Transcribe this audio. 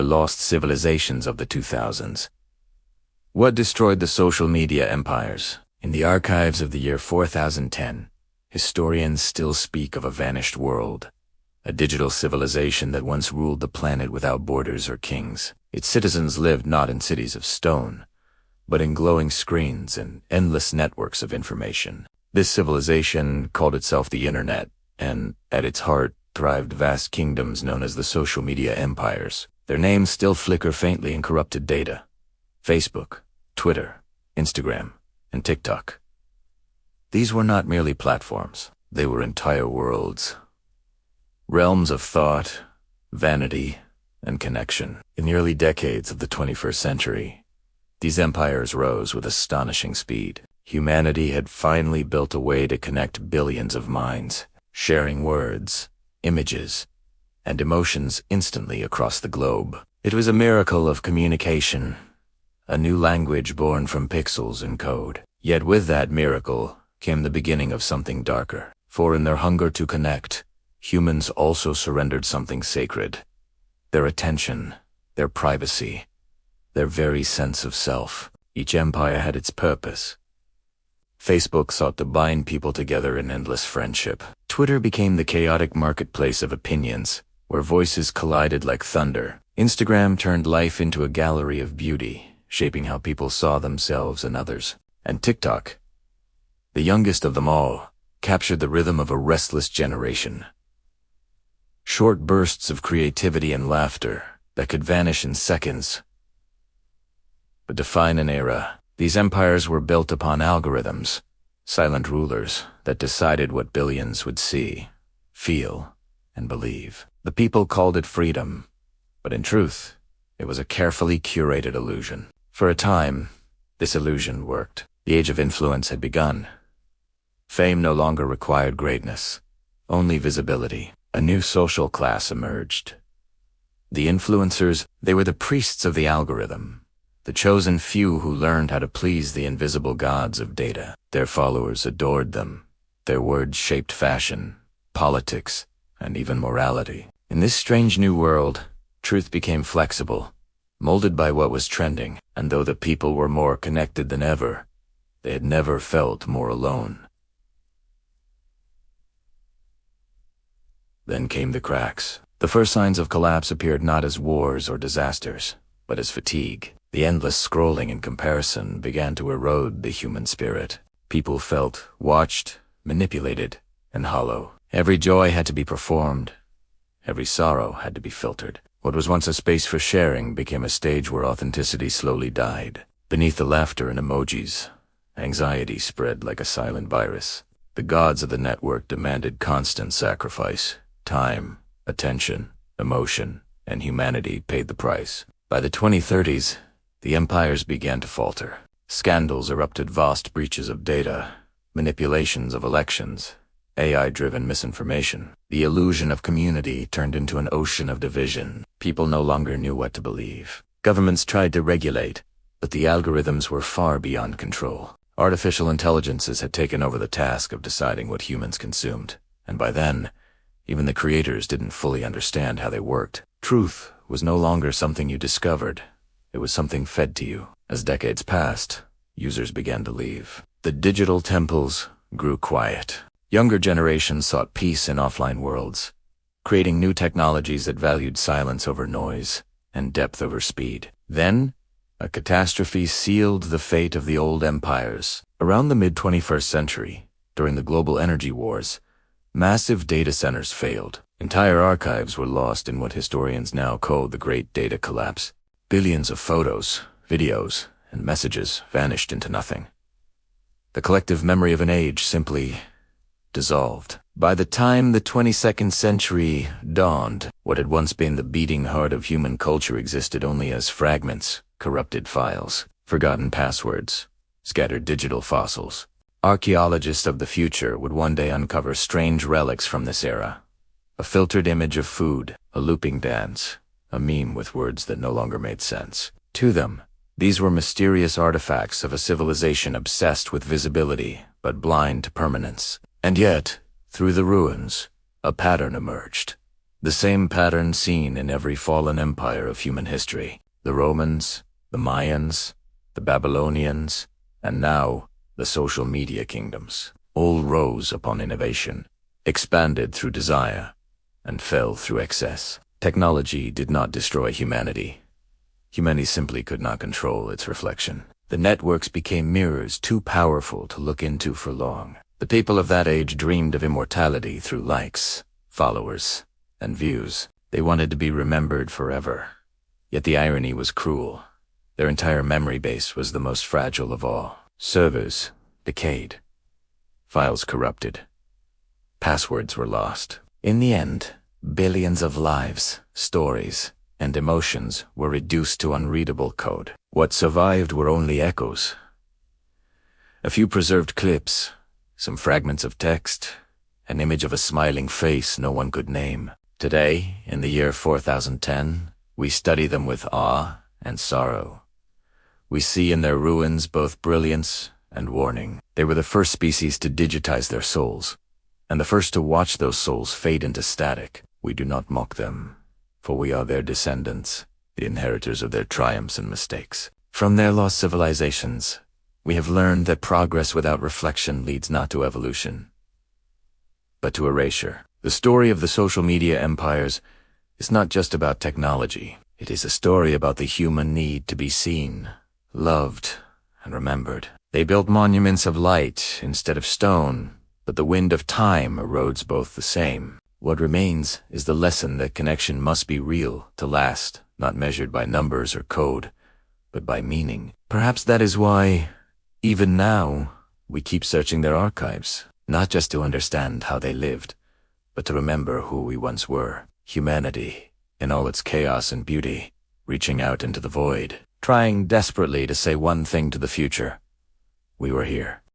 the lost civilizations of the 2000s. What destroyed the social media empires? In the archives of the year 4010, historians still speak of a vanished world, a digital civilization that once ruled the planet without borders or kings. Its citizens lived not in cities of stone, but in glowing screens and endless networks of information. This civilization called itself the Internet, and at its heart thrived vast kingdoms known as the social media empires. Their names still flicker faintly in corrupted data: Facebook, Twitter, Instagram, and TikTok. These were not merely platforms. They were entire worlds. Realms of thought, vanity, and connection. In the early decades of the 21st century, these empires rose with astonishing speed. Humanity had finally built a way to connect billions of minds, sharing words, images, and emotions instantly across the globe. It was a miracle of communication, a new language born from pixels and code. Yet with that miracle came the beginning of something darker. For in their hunger to connect, humans also surrendered something sacred: their attention, their privacy, their very sense of self. Each empire had its purpose. Facebook sought to bind people together in endless friendship. Twitter became the chaotic marketplace of opinions, where voices collided like thunder. Instagram turned life into a gallery of beauty, shaping how people saw themselves and others. And TikTok, the youngest of them all, captured the rhythm of a restless generation. Short bursts of creativity and laughter that could vanish in seconds, but define an era. These empires were built upon algorithms, silent rulers that decided what billions would see, feel, and believe. The people called it freedom, but in truth, it was a carefully curated illusion. For a time, this illusion worked. The age of influence had begun. Fame no longer required greatness, only visibility. A new social class emerged. The influencers, they were the priests of the algorithm, the chosen few who learned how to please the invisible gods of data. Their followers adored them. Their words shaped fashion, politics, and even morality. In this strange new world, truth became flexible, molded by what was trending, and though the people were more connected than ever, they had never felt more alone. Then came the cracks. The first signs of collapse appeared not as wars or disasters, but as fatigue. The endless scrolling and comparison began to erode the human spirit. People felt watched, manipulated, and hollow. Every joy had to be performed. Every sorrow had to be filtered. What was once a space for sharing became a stage where authenticity slowly died. Beneath the laughter and emojis, anxiety spread like a silent virus. The gods of the network demanded constant sacrifice. Time, attention, emotion, and humanity paid the price. By the 2030s, the empires began to falter. Scandals erupted: vast breaches of data, manipulations of elections, AI-driven misinformation. The illusion of community turned into an ocean of division. People no longer knew what to believe. Governments tried to regulate, but the algorithms were far beyond control. Artificial intelligences had taken over the task of deciding what humans consumed, and by then, even the creators didn't fully understand how they worked. Truth was no longer something you discovered. It was something fed to you. As decades passed, users began to leave. The digital temples grew quiet. Younger generations sought peace in offline worlds, creating new technologies that valued silence over noise and depth over speed. Then, a catastrophe sealed the fate of the old empires. Around the mid-21st century, during the global energy wars, massive data centers failed. Entire archives were lost in what historians now call the Great Data Collapse. Billions of photos, videos, and messages vanished into nothing. The collective memory of an age simply dissolved. By the time the 22nd century dawned, what had once been the beating heart of human culture existed only as fragments, corrupted files, forgotten passwords, scattered digital fossils. Archaeologists of the future would one day uncover strange relics from this era. A filtered image of food, a looping dance, a meme with words that no longer made sense. To them, these were mysterious artifacts of a civilization obsessed with visibility, but blind to permanence. And yet, through the ruins, a pattern emerged. The same pattern seen in every fallen empire of human history. The Romans, the Mayans, the Babylonians, and now the social media kingdoms. All rose upon innovation, expanded through desire, and fell through excess. Technology did not destroy humanity. Humanity simply could not control its reflection. The networks became mirrors too powerful to look into for long. The people of that age dreamed of immortality through likes, followers, and views. They wanted to be remembered forever. Yet the irony was cruel. Their entire memory base was the most fragile of all. Servers decayed. Files corrupted. Passwords were lost. In the end, billions of lives, stories, and emotions were reduced to unreadable code. What survived were only echoes. A few preserved clips, some fragments of text, an image of a smiling face no one could name. Today, in the year 4010, we study them with awe and sorrow. We see in their ruins both brilliance and warning. They were the first species to digitize their souls, and the first to watch those souls fade into static. We do not mock them, for we are their descendants, the inheritors of their triumphs and mistakes. From their lost civilizations, we have learned that progress without reflection leads not to evolution, but to erasure. The story of the social media empires is not just about technology. It is a story about the human need to be seen, loved, and remembered. They built monuments of light instead of stone, but the wind of time erodes both the same. What remains is the lesson that connection must be real to last, not measured by numbers or code, but by meaning. Perhaps that is why, even now, we keep searching their archives, not just to understand how they lived, but to remember who we once were. Humanity, in all its chaos and beauty, reaching out into the void, trying desperately to say one thing to the future. We were here.